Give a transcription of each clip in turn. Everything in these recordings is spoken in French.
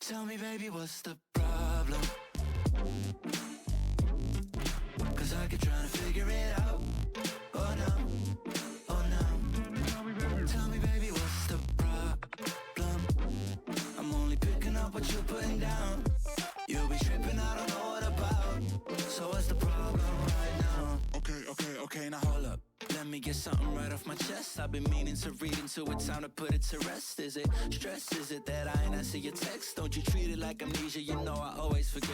Tell me, baby, what's the problem? Cause I keep trying to figure it out. Oh no, oh no. Tell me, baby, what's the problem? I'm only picking up what you're putting down. You'll be tripping, I don't know what about. So what's the problem right now? Okay, now hold up. Let me get something right off my chest. I've been meaning to read into it, time to put it to rest. Is it stress? Is it that I ain't answer your text? Don't you treat it like amnesia, you know I always forget.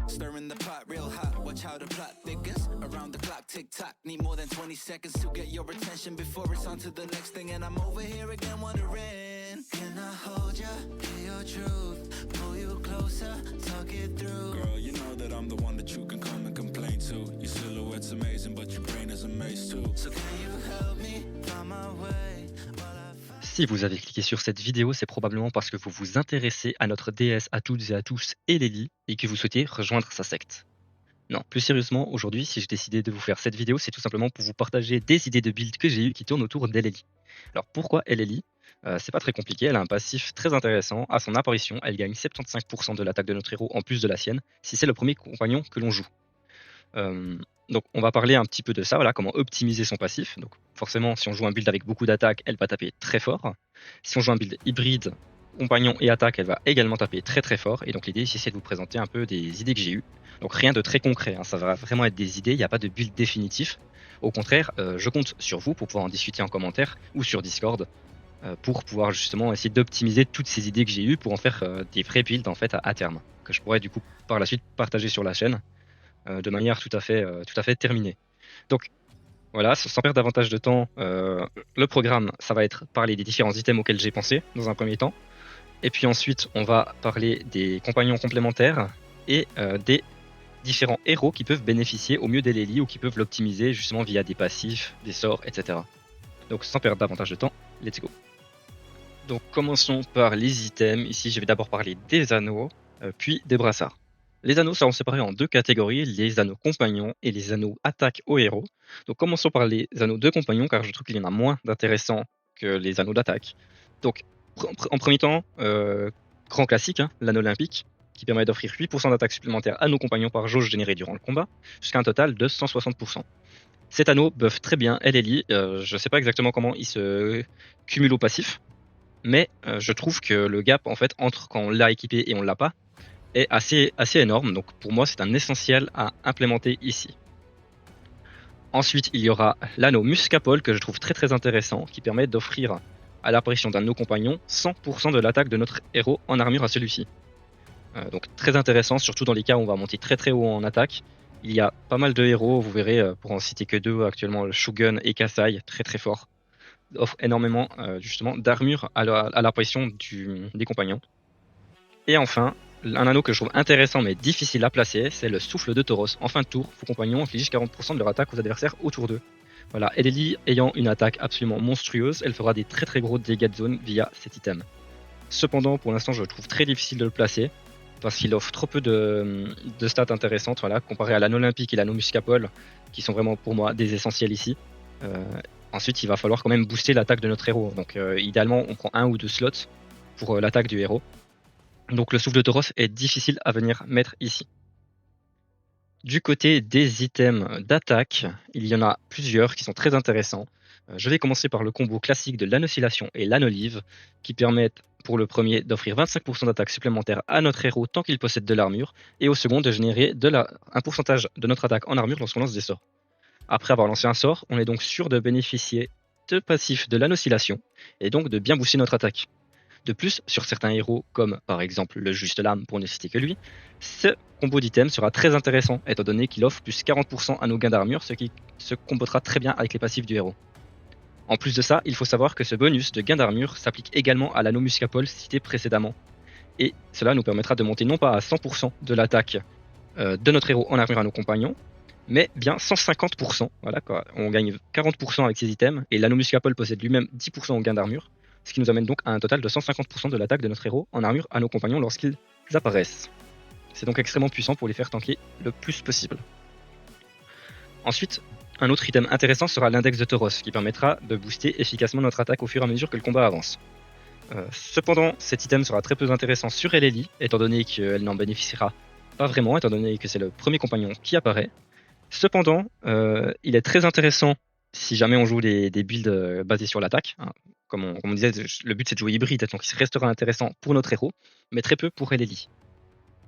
Stirring the pot real hot, watch how the plot thickens. Around the clock, tick tock, need more than 20 seconds to get your attention before it's on to the next thing. And I'm over here again wondering, can I hold ya, hear your truth, pull you closer, talk it through. Girl, you know that I'm the one that you can come and complain to. Your silhouette's amazing, but your brain is a maze too. So can you help me find my way while I find... Si vous avez cliqué sur cette vidéo, c'est probablement parce que vous vous intéressez à notre déesse à toutes et à tous, Eleli, et que vous souhaitez rejoindre sa secte. Non, plus sérieusement, aujourd'hui, si j'ai décidé de vous faire cette vidéo, c'est tout simplement pour vous partager des idées de build que j'ai eues qui tournent autour d'Eleli. Alors pourquoi Eleli? C'est pas très compliqué, elle a un passif très intéressant. À son apparition, elle gagne 75% de l'attaque de notre héros en plus de la sienne, si c'est le premier compagnon que l'on joue. Donc on va parler un petit peu de ça, voilà, comment optimiser son passif. Donc forcément, si on joue un build avec beaucoup d'attaques, elle va taper très fort. Si on joue un build hybride, compagnon et attaque, elle va également taper très très fort. Et donc l'idée ici, c'est de vous présenter un peu des idées que j'ai eues. Donc rien de très concret, hein, ça va vraiment être des idées, il n'y a pas de build définitif. Au contraire, je compte sur vous pour pouvoir en discuter en commentaire ou sur Discord pour pouvoir justement essayer d'optimiser toutes ces idées que j'ai eues pour en faire des vrais builds en fait à terme, que je pourrais du coup par la suite partager sur la chaîne de manière tout à fait terminée. Donc voilà, sans perdre davantage de temps, le programme, ça va être parler des différents items auxquels j'ai pensé dans un premier temps. Et puis ensuite, on va parler des compagnons complémentaires et des différents héros qui peuvent bénéficier au mieux d'Eleli ou qui peuvent l'optimiser justement via des passifs, des sorts, etc. Donc sans perdre davantage de temps, let's go. Donc commençons par les items. Ici, je vais d'abord parler des anneaux, puis des brassards. Les anneaux seront séparés en deux catégories, les anneaux compagnons et les anneaux attaque aux héros. Donc commençons par les anneaux de compagnons, car je trouve qu'il y en a moins d'intéressants que les anneaux d'attaque. Donc en premier temps, grand classique, hein, l'anneau olympique, qui permet d'offrir 8% d'attaque supplémentaire à nos compagnons par jauge générée durant le combat, jusqu'à un total de 160%. Cet anneau buff très bien Eleli, je ne sais pas exactement comment il se cumule au passif, mais je trouve que le gap en fait entre quand on l'a équipé et on l'a pas est assez énorme, donc pour moi c'est un essentiel à implémenter ici. Ensuite il y aura l'anneau Muscapol que je trouve très très intéressant, qui permet d'offrir à l'apparition d'un de nos compagnons 100% de l'attaque de notre héros en armure à celui-ci. Donc très intéressant, surtout dans les cas où on va monter très très haut en attaque. Il y a pas mal de héros, vous verrez, pour en citer que deux actuellement, le Shogun et Kasai, très très fort, offrent énormément justement d'armure à l'apparition des compagnons. Et enfin, un anneau que je trouve intéressant mais difficile à placer, c'est le souffle de Tauros. En fin de tour, vos compagnons infligent 40% de leur attaque aux adversaires autour d'eux. Voilà, Eleli ayant une attaque absolument monstrueuse, elle fera des très très gros dégâts de zone via cet item. Cependant, pour l'instant, je le trouve très difficile de le placer, parce qu'il offre trop peu de stats intéressantes, voilà, comparé à l'anneau olympique et l'anneau muscapol, qui sont vraiment pour moi des essentiels ici. Ensuite, il va falloir quand même booster l'attaque de notre héros. Donc idéalement, on prend 1 ou 2 slots pour l'attaque du héros. Donc le souffle de Tauros est difficile à venir mettre ici. Du côté des items d'attaque, il y en a plusieurs qui sont très intéressants. Je vais commencer par le combo classique de l'anneau-oscillation et l'anneau-olive, qui permettent pour le premier d'offrir 25% d'attaque supplémentaire à notre héros tant qu'il possède de l'armure, et au second de générer un pourcentage de notre attaque en armure lorsqu'on lance des sorts. Après avoir lancé un sort, on est donc sûr de bénéficier de passifs de l'anneau-oscillation, et donc de bien booster notre attaque. De plus, sur certains héros, comme par exemple le Juste Lame pour ne citer que lui, ce combo d'items sera très intéressant, étant donné qu'il offre plus 40% à nos gains d'armure, ce qui se combotera très bien avec les passifs du héros. En plus de ça, il faut savoir que ce bonus de gain d'armure s'applique également à l'anneau Muscapol cité précédemment, et cela nous permettra de monter non pas à 100% de l'attaque de notre héros en armure à nos compagnons, mais bien 150%, voilà, quoi. On gagne 40% avec ces items, et l'anneau Muscapol possède lui-même 10% au gain d'armure, ce qui nous amène donc à un total de 150% de l'attaque de notre héros en armure à nos compagnons lorsqu'ils apparaissent. C'est donc extrêmement puissant pour les faire tanker le plus possible. Ensuite, un autre item intéressant sera l'index de Tauros, qui permettra de booster efficacement notre attaque au fur et à mesure que le combat avance. Cependant, cet item sera très peu intéressant sur Eleli, étant donné qu'elle n'en bénéficiera pas vraiment, étant donné que c'est le premier compagnon qui apparaît. Cependant, il est très intéressant si jamais on joue des builds basés sur l'attaque. Hein. Comme on disait, le but c'est de jouer hybride, donc il restera intéressant pour notre héros, mais très peu pour Eleli.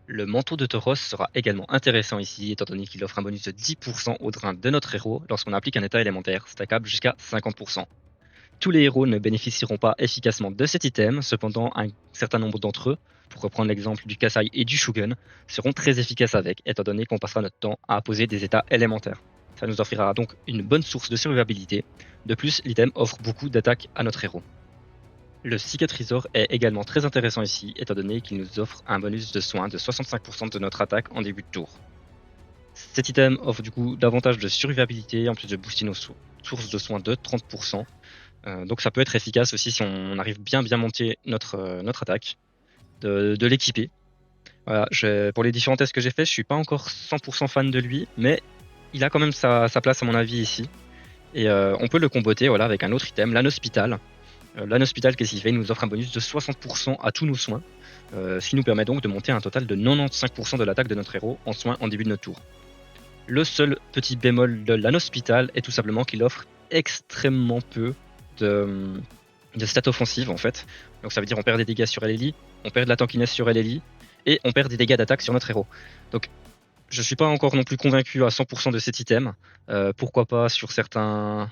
Le manteau de Tauros sera également intéressant ici, étant donné qu'il offre un bonus de 10% au drain de notre héros lorsqu'on applique un état élémentaire, stackable jusqu'à 50%. Tous les héros ne bénéficieront pas efficacement de cet item, cependant un certain nombre d'entre eux, pour reprendre l'exemple du Kasai et du Shugun, seront très efficaces avec, étant donné qu'on passera notre temps à poser des états élémentaires. Ça nous offrira donc une bonne source de survivabilité. De plus, l'item offre beaucoup d'attaques à notre héros. Le cicatriseur est également très intéressant ici, étant donné qu'il nous offre un bonus de soin de 65% de notre attaque en début de tour. Cet item offre du coup davantage de survivabilité, en plus de booster nos sources de soins de 30%. Donc ça peut être efficace aussi si on arrive bien monter notre attaque, de l'équiper. Voilà, pour les différents tests que j'ai fait, je suis pas encore 100% fan de lui, mais il a quand même sa place à mon avis ici. Et on peut le comboter voilà, avec un autre item, l'âne hospital. L'âne hospital, qu'est-ce qu'il fait? Il nous offre un bonus de 60% à tous nos soins, ce qui nous permet donc de monter un total de 95% de l'attaque de notre héros en soins en début de notre tour. Le seul petit bémol de l'âne hospital est tout simplement qu'il offre extrêmement peu de stats offensives en fait. Donc ça veut dire on perd des dégâts sur Eleli, on perd de la tankiness sur Eleli, et on perd des dégâts d'attaque sur notre héros. Donc je suis pas encore non plus convaincu à 100% de cet item. Pourquoi pas sur certains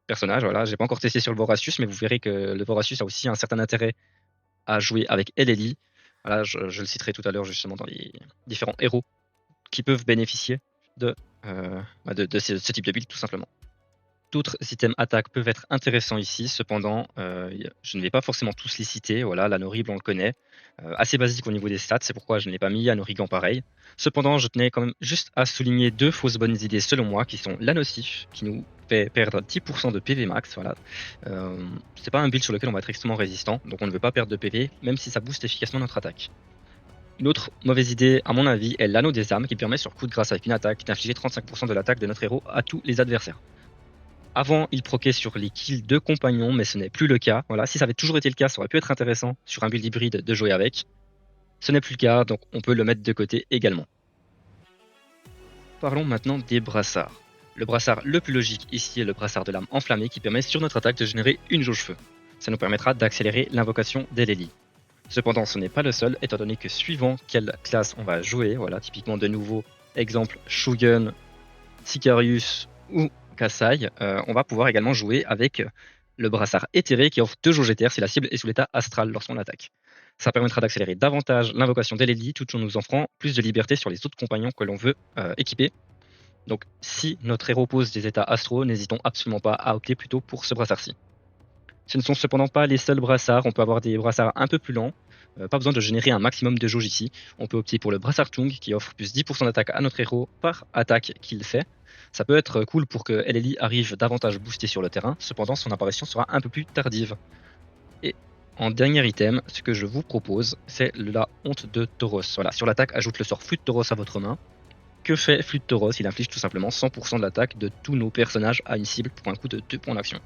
personnages. Voilà, j'ai pas encore testé sur le Voracius, mais vous verrez que le Voracius a aussi un certain intérêt à jouer avec Eleli. Voilà, je le citerai tout à l'heure justement dans les différents héros qui peuvent bénéficier de ce type de build tout simplement. D'autres items attaque peuvent être intéressants ici, cependant, je ne vais pas forcément tous les citer. Voilà, l'anneau horrible, on le connaît. Assez basique au niveau des stats, c'est pourquoi je ne l'ai pas mis, anneau Origan pareil. Cependant, je tenais quand même juste à souligner deux fausses bonnes idées selon moi, qui sont l'anocif, qui nous fait perdre 10% de PV max. Voilà. C'est pas un build sur lequel on va être extrêmement résistant, donc on ne veut pas perdre de PV, même si ça booste efficacement notre attaque. Une autre mauvaise idée, à mon avis, est l'anneau des âmes, qui permet sur coup de grâce avec une attaque d'infliger 35% de l'attaque de notre héros à tous les adversaires. Avant, il proquait sur les kills de compagnons, mais ce n'est plus le cas. Voilà, si ça avait toujours été le cas, ça aurait pu être intéressant sur un build hybride de jouer avec. Ce n'est plus le cas, donc on peut le mettre de côté également. Parlons maintenant des brassards. Le brassard le plus logique ici est le brassard de l'âme enflammée qui permet sur notre attaque de générer une jauge feu. Ça nous permettra d'accélérer l'invocation d'Eleli. Cependant, ce n'est pas le seul, étant donné que suivant quelle classe on va jouer, voilà, typiquement de nouveau, exemple Shugun, Sicarius ou Kasai, on va pouvoir également jouer avec le brassard éthéré qui offre 2 jauges éthères si la cible est sous l'état astral lorsqu'on attaque. Ça permettra d'accélérer davantage l'invocation d'Eleli tout en nous offrant plus de liberté sur les autres compagnons que l'on veut équiper. Donc si notre héros pose des états astraux, n'hésitons absolument pas à opter plutôt pour ce brassard-ci. Ce ne sont cependant pas les seuls brassards, on peut avoir des brassards un peu plus lents, pas besoin de générer un maximum de jauge ici. On peut opter pour le brassard Tung qui offre plus 10% d'attaque à notre héros par attaque qu'il fait. Ça peut être cool pour que Eleli arrive davantage boosté sur le terrain, cependant son apparition sera un peu plus tardive. Et en dernier item, ce que je vous propose, c'est la honte de Tauros. Voilà, sur l'attaque, ajoute le sort Flûte Tauros à votre main. Que fait Flûte Tauros? Il inflige tout simplement 100% de l'attaque de tous nos personnages à une cible pour un coût de 2 points d'action.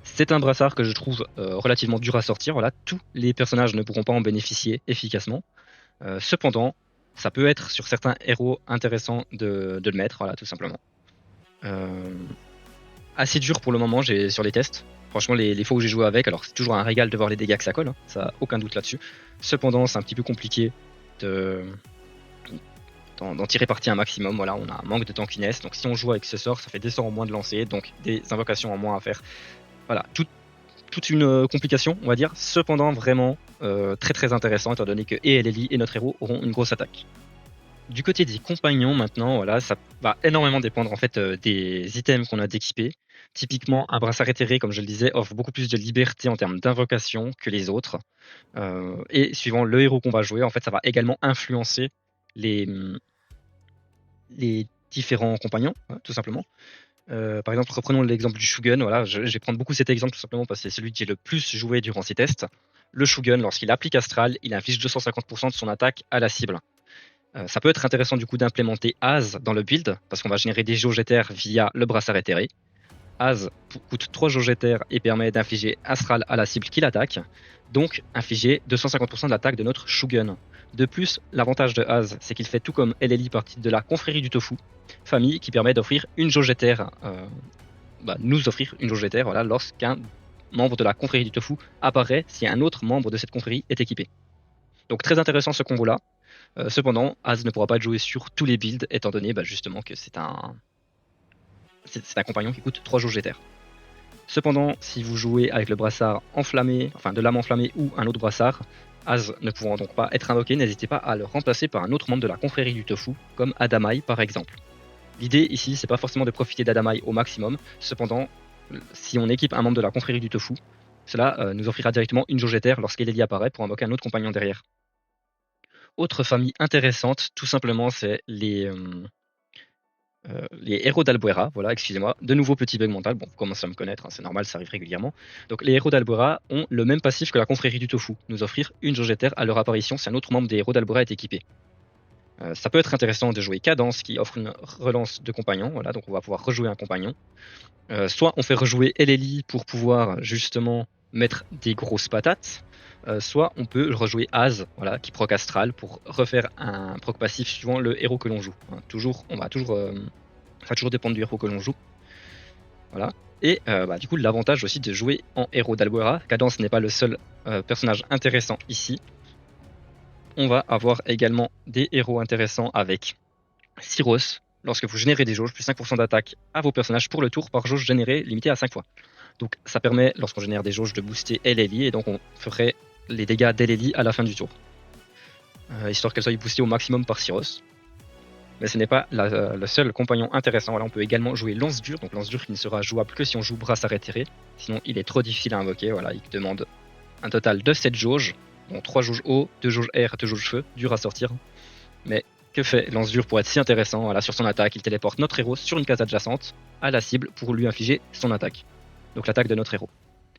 C'est un brassard que je trouve relativement dur à sortir. Voilà, tous les personnages ne pourront pas en bénéficier efficacement. Cependant, ça peut être sur certains héros intéressant de le mettre, voilà, tout simplement. Assez dur pour le moment sur les tests. Franchement, les fois où j'ai joué avec, alors c'est toujours un régal de voir les dégâts que ça colle, hein, ça a aucun doute là-dessus. Cependant, c'est un petit peu compliqué d'en tirer parti un maximum. Voilà, on a un manque de tankiness, donc si on joue avec ce sort, ça fait des sorts en moins de lancer, donc des invocations en moins à faire. Voilà, toute une complication, on va dire. Cependant, vraiment très intéressant, étant donné que et Eleli et notre héros auront une grosse attaque. Du côté des compagnons, maintenant, voilà, ça va énormément dépendre en fait des items qu'on a d'équiper. Typiquement, un brassard éthéré, comme je le disais, offre beaucoup plus de liberté en termes d'invocation que les autres. Et suivant le héros qu'on va jouer, en fait, ça va également influencer les différents compagnons, hein, tout simplement. Par exemple, reprenons l'exemple du Shugun. Voilà, je vais prendre beaucoup cet exemple tout simplement parce que c'est celui qui est le plus joué durant ces tests. Le Shugun, lorsqu'il applique Astral, il inflige 250% de son attaque à la cible. Ça peut être intéressant du coup d'implémenter Az dans le build parce qu'on va générer des jauges éthers via le brassard éthéré. Az coûte 3 jauges éther et permet d'infliger Astral à la cible qui l'attaque, donc infliger 250% de l'attaque de notre Shogun. De plus, l'avantage de Az, c'est qu'il fait tout comme Eleli partie de la confrérie du tofu, famille qui permet d'offrir une jauge éther, nous offrir une jauge éther voilà, lorsqu'un membre de la confrérie du tofu apparaît si un autre membre de cette confrérie est équipé. Donc très intéressant ce combo là. Cependant, Az ne pourra pas être joué sur tous les builds étant donné justement que c'est un compagnon qui coûte 3 jauges éther. Cependant, si vous jouez avec le brassard enflammé, enfin de l'âme enflammée ou un autre brassard, Az ne pouvant donc pas être invoqué, n'hésitez pas à le remplacer par un autre membre de la confrérie du tofu, comme Adamai par exemple. L'idée ici, c'est pas forcément de profiter d'Adamai au maximum, cependant, si on équipe un membre de la confrérie du tofu, cela nous offrira directement une jauge éther lorsqu'Eleli apparaît pour invoquer un autre compagnon derrière. Autre famille intéressante, tout simplement, c'est les héros d'Albuera, voilà, excusez-moi, de nouveau petit bug mental, bon, vous commencez à me connaître, hein, c'est normal, ça arrive régulièrement. Donc les héros d'Albuera ont le même passif que la confrérie du tofu, nous offrir une jauge éther à leur apparition si un autre membre des héros d'Albuera est équipé. Ça peut être intéressant de jouer Cadence qui offre une relance de compagnon, voilà, donc on va pouvoir rejouer un compagnon. Soit on fait rejouer Eleli pour pouvoir justement mettre des grosses patates, soit on peut rejouer Az, voilà, qui proc Astral pour refaire un proc passif suivant le héros que l'on joue. Hein, ça va toujours dépendre du héros que l'on joue. Voilà. Et du coup, l'avantage aussi de jouer en héros d'Albuera, Cadence n'est pas le seul personnage intéressant ici. On va avoir également des héros intéressants avec Syros. Lorsque vous générez des jauges, plus 5% d'attaque à vos personnages pour le tour par jauge générée limitée à 5 fois. Donc ça permet, lorsqu'on génère des jauges, de booster Eleli, et donc on ferait les dégâts d'Eleli à la fin du tour. Histoire qu'elle soit boostée au maximum par Syros. Mais ce n'est pas le seul compagnon intéressant. Voilà, on peut également jouer Lance Dure, donc Lance Dure qui ne sera jouable que si on joue Brassard éthéré. Sinon il est trop difficile à invoquer, voilà, il demande un total de 7 jauges. Bon, 3 jauges eau, 2 jauges air, 2 jauges feu, dur à sortir. Mais que fait Lance Dure pour être si intéressant? Voilà, sur son attaque, il téléporte notre héros sur une case adjacente à la cible pour lui infliger son attaque. Donc l'attaque de notre héros.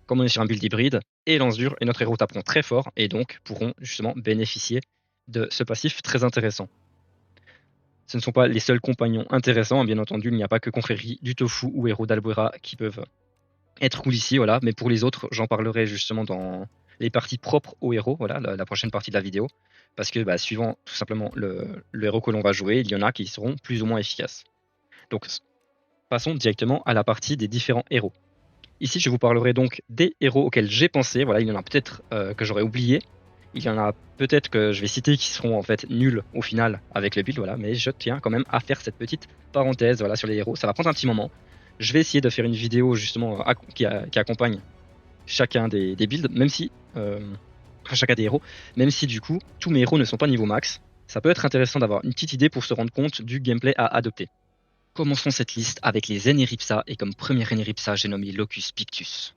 Comme on est sur un build hybride, et Lance Dure et notre héros taperont très fort et donc pourront justement bénéficier de ce passif très intéressant. Ce ne sont pas les seuls compagnons intéressants, bien entendu, il n'y a pas que confrérie du tofu ou héros d'Albuera qui peuvent être cool ici, voilà. Mais pour les autres, j'en parlerai justement dans les parties propres au héros, voilà, la prochaine partie de la vidéo. Parce que suivant tout simplement le héros que l'on va jouer, il y en a qui seront plus ou moins efficaces. Donc passons directement à la partie des différents héros. Ici je vous parlerai donc des héros auxquels j'ai pensé, voilà, il y en a peut-être que j'aurais oublié, il y en a peut-être que je vais citer qui seront en fait nuls au final avec le build, voilà, mais je tiens quand même à faire cette petite parenthèse voilà, sur les héros, ça va prendre un petit moment. Je vais essayer de faire une vidéo justement qui accompagne chacun des builds, même si chacun des héros, même si du coup tous mes héros ne sont pas niveau max. Ça peut être intéressant d'avoir une petite idée pour se rendre compte du gameplay à adopter. Commençons cette liste avec les Eneripsa, et comme premier Eneripsa j'ai nommé Locus Pictus.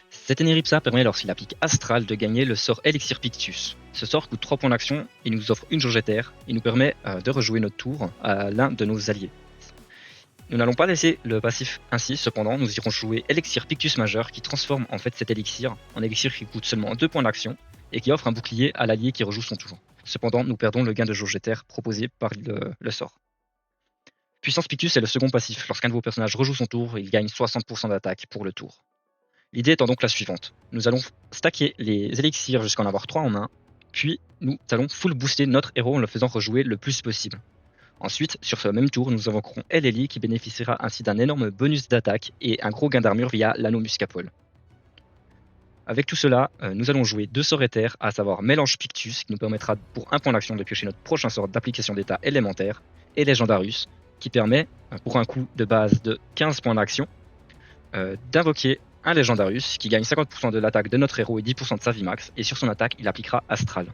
Cet Eneripsa permet lorsqu'il applique Astral de gagner le sort Elixir Pictus. Ce sort coûte 3 points d'action, il nous offre une jauge éther, et nous permet de rejouer notre tour à l'un de nos alliés. Nous n'allons pas laisser le passif ainsi, cependant nous irons jouer Elixir Pictus majeur qui transforme en fait cet élixir en élixir qui coûte seulement 2 points d'action et qui offre un bouclier à l'allié qui rejoue son tour. Cependant nous perdons le gain de jauge éther proposé par le sort. Puissance Pictus est le second passif, lorsqu'un de vos personnages rejoue son tour, il gagne 60% d'attaque pour le tour. L'idée étant donc la suivante, nous allons stacker les élixirs jusqu'à en avoir 3 en main, puis nous allons full booster notre héros en le faisant rejouer le plus possible. Ensuite, sur ce même tour, nous invoquerons Eleli qui bénéficiera ainsi d'un énorme bonus d'attaque et un gros gain d'armure via l'anneau Muscapol. Avec tout cela, nous allons jouer 2 sorts éthers, à savoir Mélange Pictus qui nous permettra pour 1 point d'action de piocher notre prochain sort d'application d'état élémentaire, et Legendarus qui permet, pour un coût de base de 15 points d'action, d'invoquer un Legendarus qui gagne 50% de l'attaque de notre héros et 10% de sa vie max, et sur son attaque, il appliquera Astral.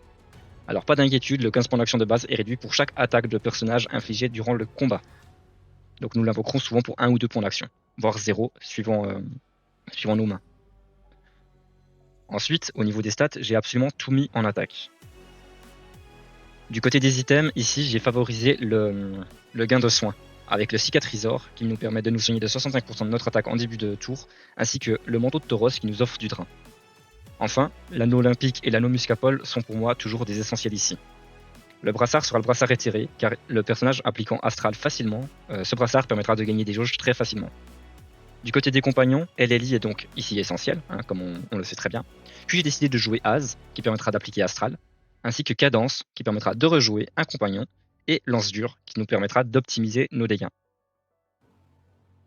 Alors pas d'inquiétude, le 15 points d'action de base est réduit pour chaque attaque de personnage infligée durant le combat. Donc nous l'invoquerons souvent pour 1 ou 2 points d'action, voire 0 suivant nos mains. Ensuite, au niveau des stats, j'ai absolument tout mis en attaque. Du côté des items, ici j'ai favorisé le gain de soins, avec le cicatrisor qui nous permet de nous soigner de 65% de notre attaque en début de tour, ainsi que le manteau de Tauros qui nous offre du drain. Enfin, l'anneau olympique et l'anneau muscapol sont pour moi toujours des essentiels ici. Le brassard sera le brassard éthéré, car le personnage appliquant Astral facilement, ce brassard permettra de gagner des jauges très facilement. Du côté des compagnons, LLI est donc ici essentiel, hein, comme on le sait très bien. Puis j'ai décidé de jouer Az, qui permettra d'appliquer Astral, ainsi que Cadence, qui permettra de rejouer un compagnon, et Lance Dure, qui nous permettra d'optimiser nos dégâts.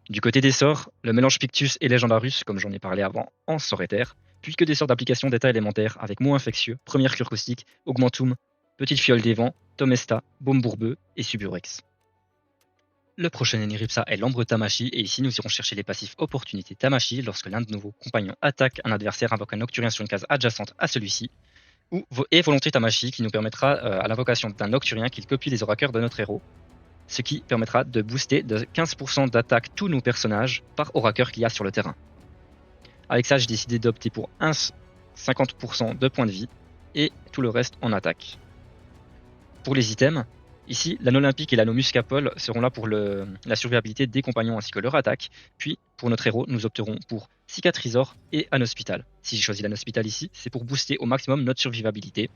Du côté des sorts, le mélange Pictus et Légendarus, comme j'en ai parlé avant, en sort éther, puis que des sorts d'application d'état élémentaire avec mot infectieux, première cure caustique, Augmentum, petite fiole des vents, Tomesta, Baume bourbeux et Suburex. Le prochain Eniripsa est l'Ambre Tamashi, et ici nous irons chercher les passifs Opportunité Tamashi lorsque l'un de nos compagnons attaque un adversaire invoquant un Nocturien sur une case adjacente à celui-ci, et Volonté Tamashi qui nous permettra à l'invocation d'un Nocturien qu'il copie les oraqueurs de notre héros, ce qui permettra de booster de 15% d'attaque tous nos personnages par oraqueur qu'il y a sur le terrain. Avec ça, j'ai décidé d'opter pour 50% de points de vie et tout le reste en attaque. Pour les items, ici, l'anneau olympique et l'anneau muscapole seront là pour la survivabilité des compagnons ainsi que leur attaque. Puis, pour notre héros, nous opterons pour Cicatrisor et un hospital. Si j'ai choisi l'anneau hospital ici, c'est pour booster au maximum notre survivabilité.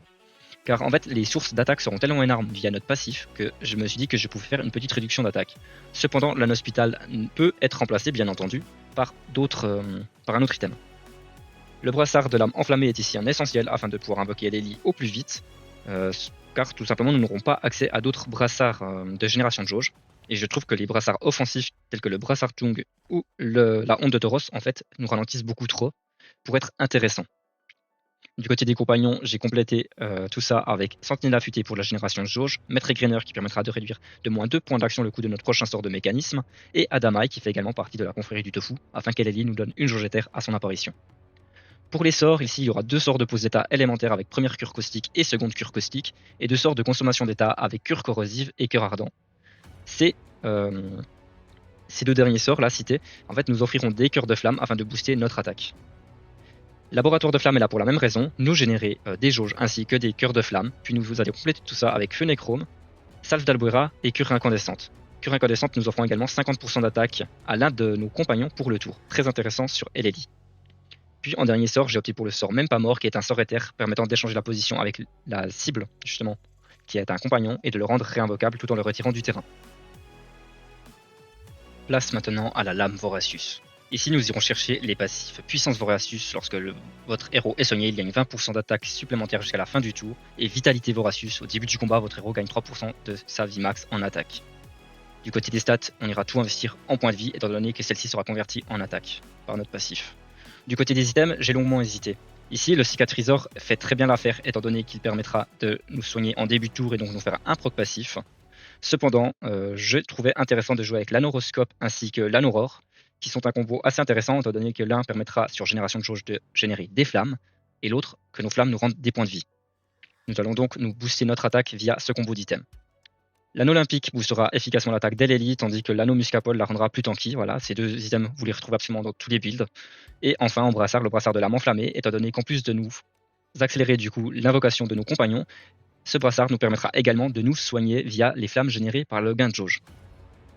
Car en fait, les sources d'attaque seront tellement énormes via notre passif que je me suis dit que je pouvais faire une petite réduction d'attaque. Cependant, l'anneau hospital peut être remplacé, bien entendu, par un autre item. Le brassard de l'âme enflammée est ici un essentiel afin de pouvoir invoquer Lely au plus vite. Car tout simplement nous n'aurons pas accès à d'autres brassards de génération de jauge. Et je trouve que les brassards offensifs tels que le brassard Tung ou la honte de Tauros en fait nous ralentissent beaucoup trop pour être intéressants. Du côté des compagnons, j'ai complété tout ça avec Sentinelle affûtée pour la génération de jauge, Maître Égreeneur qui permettra de réduire de moins 2 points d'action le coût de notre prochain sort de mécanisme, et Adamai qui fait également partie de la confrérie du tofu afin qu'Eleli nous donne une jauge éther à son apparition. Pour les sorts, ici il y aura 2 sorts de pose d'état élémentaire avec première cure caustique et seconde cure caustique, et 2 sorts de consommation d'état avec cure corrosive et cœur ardent. Ces 2 derniers sorts là cités, en fait nous offriront des cœurs de flamme afin de booster notre attaque. Laboratoire de flamme est là pour la même raison, nous générer des jauges ainsi que des cœurs de flamme, puis nous allons compléter tout ça avec Feu Nécrome, Salve d'Albuera et Cure incandescente. Cure incandescente nous offrant également 50% d'attaque à l'un de nos compagnons pour le tour, très intéressant sur Eleli. Puis en dernier sort, j'ai opté pour le sort Même pas mort qui est un sort éther permettant d'échanger la position avec la cible justement qui est un compagnon et de le rendre réinvocable tout en le retirant du terrain. Place maintenant à la lame Voracius. Ici, nous irons chercher les passifs Puissance Voracius lorsque votre héros est soigné, il gagne 20% d'attaque supplémentaire jusqu'à la fin du tour, et Vitalité Voracius, au début du combat, votre héros gagne 3% de sa vie max en attaque. Du côté des stats, on ira tout investir en points de vie, étant donné que celle-ci sera convertie en attaque par notre passif. Du côté des items, j'ai longuement hésité. Ici, le Cicatrisor fait très bien l'affaire, étant donné qu'il permettra de nous soigner en début de tour et donc nous faire un proc passif. Cependant, je trouvais intéressant de jouer avec l'Anoroscope ainsi que l'Anorore, qui sont un combo assez intéressant, étant donné que l'un permettra sur génération de jauge de générer des flammes, et l'autre que nos flammes nous rendent des points de vie. Nous allons donc nous booster notre attaque via ce combo d'items. L'anneau olympique boostera efficacement l'attaque d'Eleli, tandis que l'anneau muscapole la rendra plus tanky. Voilà, ces 2 items, vous les retrouvez absolument dans tous les builds. Et enfin, en brassard, le brassard de l'âme enflammée, étant donné qu'en plus de nous accélérer du coup l'invocation de nos compagnons, ce brassard nous permettra également de nous soigner via les flammes générées par le gain de jauge.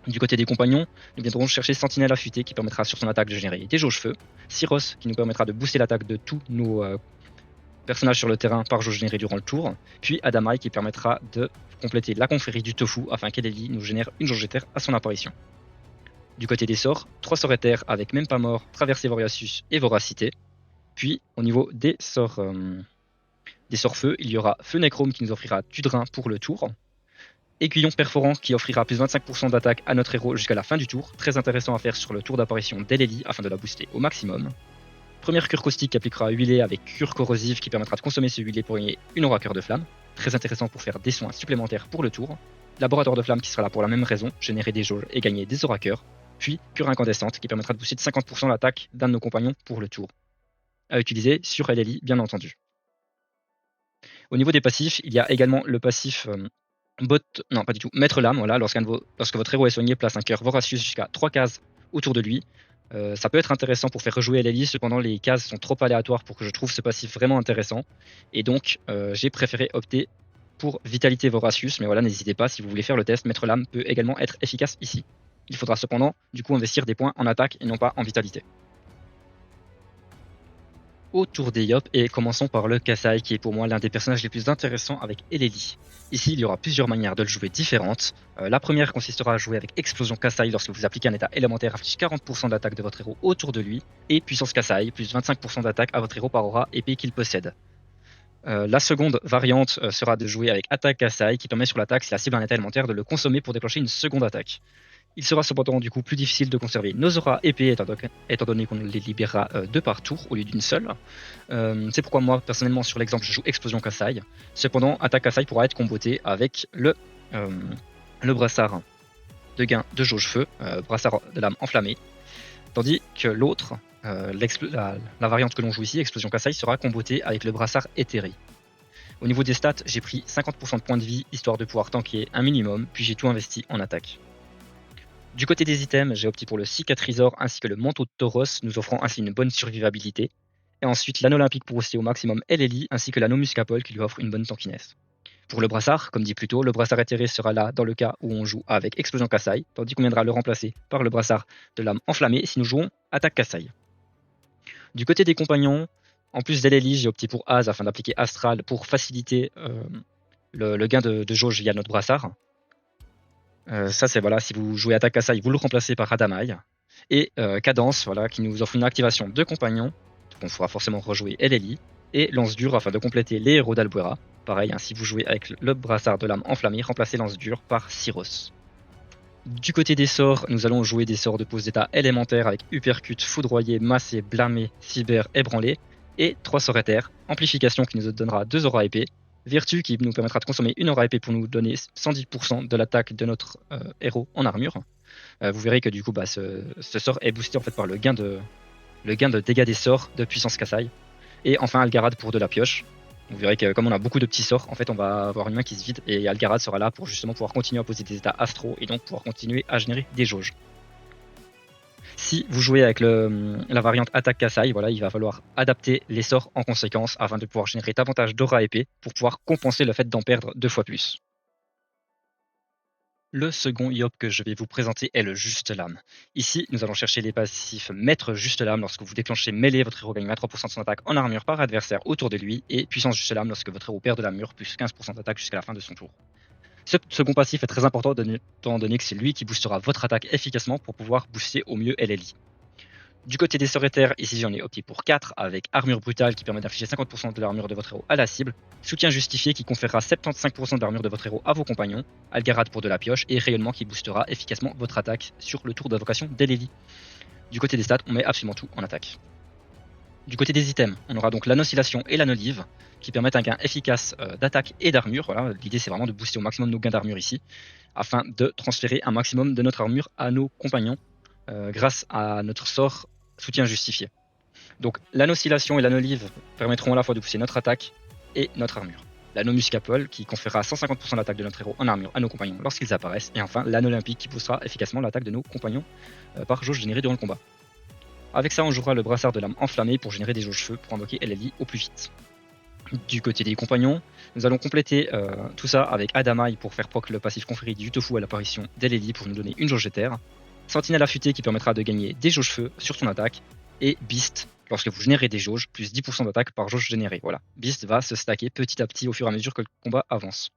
Du côté des compagnons, nous viendrons chercher Sentinelle affûtée qui permettra sur son attaque de générer des jauges feu, Syros qui nous permettra de booster l'attaque de tous nos personnages sur le terrain par jauge générée durant le tour, puis Adamai qui permettra de compléter la confrérie du tofu afin qu'Eleli nous génère une jauge éther à son apparition. Du côté des sorts, 3 sorts éthers avec Même pas mort, Traversée Voracius et Voracité. Puis au niveau des sorts feu, il y aura Feu Nécrome qui nous offrira du drain pour le tour, Aiguillon perforant qui offrira plus 25% d'attaque à notre héros jusqu'à la fin du tour, très intéressant à faire sur le tour d'apparition d'Eleli afin de la booster au maximum. Première cure caustique qui appliquera huilé avec cure corrosive qui permettra de consommer ce huilé pour gagner une aura cœur de flamme, très intéressant pour faire des soins supplémentaires pour le tour. Laboratoire de flamme qui sera là pour la même raison, générer des jauges et gagner des aura cœurs, puis cure incandescente qui permettra de booster de 50% l'attaque d'un de nos compagnons pour le tour. À utiliser sur Eleli bien entendu. Au niveau des passifs, il y a également le passif Maître Lame, voilà, lorsque votre héros est soigné, place un cœur Voracius jusqu'à 3 cases autour de lui. Ça peut être intéressant pour faire rejouer Eleli, cependant les cases sont trop aléatoires pour que je trouve ce passif vraiment intéressant. Et donc j'ai préféré opter pour Vitalité Voracius, mais voilà, n'hésitez pas, si vous voulez faire le test, Maître Lame peut également être efficace ici. Il faudra cependant du coup investir des points en attaque et non pas en vitalité. au tour des Yop et commençons par le Kasai qui est pour moi l'un des personnages les plus intéressants avec Eleli. Ici, il y aura plusieurs manières de le jouer différentes. La première consistera à jouer avec Explosion Kasai lorsque vous appliquez un état élémentaire inflige 40% d'attaque de votre héros autour de lui et Puissance Kasai plus 25% d'attaque à votre héros par aura épée qu'il possède. La seconde variante sera de jouer avec Attaque Kasai qui permet sur l'attaque si la cible a un état élémentaire de le consommer pour déclencher une seconde attaque. Il sera cependant du coup plus difficile de conserver nos auras épées étant donné qu'on les libérera deux par tour au lieu d'une seule. C'est pourquoi moi personnellement sur l'exemple je joue Explosion Kasai. Cependant Attaque Kasai pourra être comboté avec le brassard de gain de jauge feu, brassard de lame enflammée. Tandis que l'autre, la variante que l'on joue ici, Explosion Kasai, sera combotée avec le brassard éthéré. Au niveau des stats, j'ai pris 50% de points de vie histoire de pouvoir tanker un minimum, puis j'ai tout investi en attaque. Du côté des items, j'ai opté pour le cicatrisor ainsi que le manteau de Tauros, nous offrant ainsi une bonne survivabilité. Et ensuite l'anneau olympique pour booster au maximum Eleli, ainsi que l'anneau muscapole qui lui offre une bonne tankiness. Pour le brassard, comme dit plus tôt, le brassard éthéré sera là dans le cas où on joue avec Explosion Kasai, tandis qu'on viendra le remplacer par le brassard de lame enflammée si nous jouons Attaque Kasai. Du côté des compagnons, en plus d'Eleli, j'ai opté pour Az afin d'appliquer Astral pour faciliter le gain de jauge via notre brassard. Ça c'est voilà, si vous jouez Attaque Kasai, vous le remplacez par Adamai. Et Cadence, voilà, qui nous offre une activation de compagnon, donc on pourra forcément rejouer Eleli. Et Lance Dure afin de compléter les héros d'Albuera. Pareil, hein, si vous jouez avec le brassard de lame enflammée, remplacez Lance Dure par Syros. Du côté des sorts, nous allons jouer des sorts de pose d'état élémentaire avec Uppercut, Foudroyer, Massé, Blâmer, Cyber, Ébranler. Et 3 sorts éthers, Amplification qui nous donnera 2 auras épée, Vertu qui nous permettra de consommer une aura épée pour nous donner 110% de l'attaque de notre héros en armure. Vous verrez que du coup ce sort est boosté en fait par le gain de dégâts des sorts de puissance Kasai. Et enfin Algarad pour de la pioche. Vous verrez que comme on a beaucoup de petits sorts, en fait on va avoir une main qui se vide et Algarad sera là pour justement pouvoir continuer à poser des états astro et donc pouvoir continuer à générer des jauges. Si vous jouez avec la variante Attaque Kasai, voilà, il va falloir adapter les sorts en conséquence afin de pouvoir générer davantage d'aura épée pour pouvoir compenser le fait d'en perdre 2 fois plus. Le second Yop que je vais vous présenter est le Juste Lame. Ici, nous allons chercher les passifs Maître Juste Lame lorsque vous déclenchez mêlée, votre héros gagne 23% de son attaque en armure par adversaire autour de lui, et Puissance Juste Lame lorsque votre héros perd de l'armure plus 15% d'attaque jusqu'à la fin de son tour. Ce second passif est très important étant donné que c'est lui qui boostera votre attaque efficacement pour pouvoir booster au mieux LLI. Du côté des sorts éthers, ici j'en ai opté pour 4 avec Armure Brutale qui permet d'infliger 50% de l'armure de votre héros à la cible, Soutien Justifié qui conférera 75% de l'armure de votre héros à vos compagnons, Algarad pour de la pioche et Rayonnement qui boostera efficacement votre attaque sur le tour d'invocation d'Eleli. Du côté des stats, on met absolument tout en attaque. Du côté des items, on aura donc l'Annihilation et l'Anolive qui permettent un gain efficace d'attaque et d'armure. Voilà, l'idée c'est vraiment de booster au maximum nos gains d'armure ici, afin de transférer un maximum de notre armure à nos compagnons grâce à notre sort Soutien Justifié. Donc l'Annihilation et l'Anolive permettront à la fois de booster notre attaque et notre armure. L'anneau Muscapole qui conférera 150% de l'attaque de notre héros en armure à nos compagnons lorsqu'ils apparaissent. Et enfin l'anneau olympique qui boostera efficacement l'attaque de nos compagnons par jauge générée durant le combat. Avec ça, on jouera le brassard de lame enflammée pour générer des jauges feu pour invoquer LLI au plus vite. Du côté des compagnons, nous allons compléter tout ça avec Adamai pour faire proc le passif conféré du Tofu à l'apparition d'LLI pour nous donner une jauge d'éther, Sentinelle affûtée qui permettra de gagner des jauges feu sur son attaque, et Beast lorsque vous générez des jauges, plus 10% d'attaque par jauge générée. Voilà, Beast va se stacker petit à petit au fur et à mesure que le combat avance.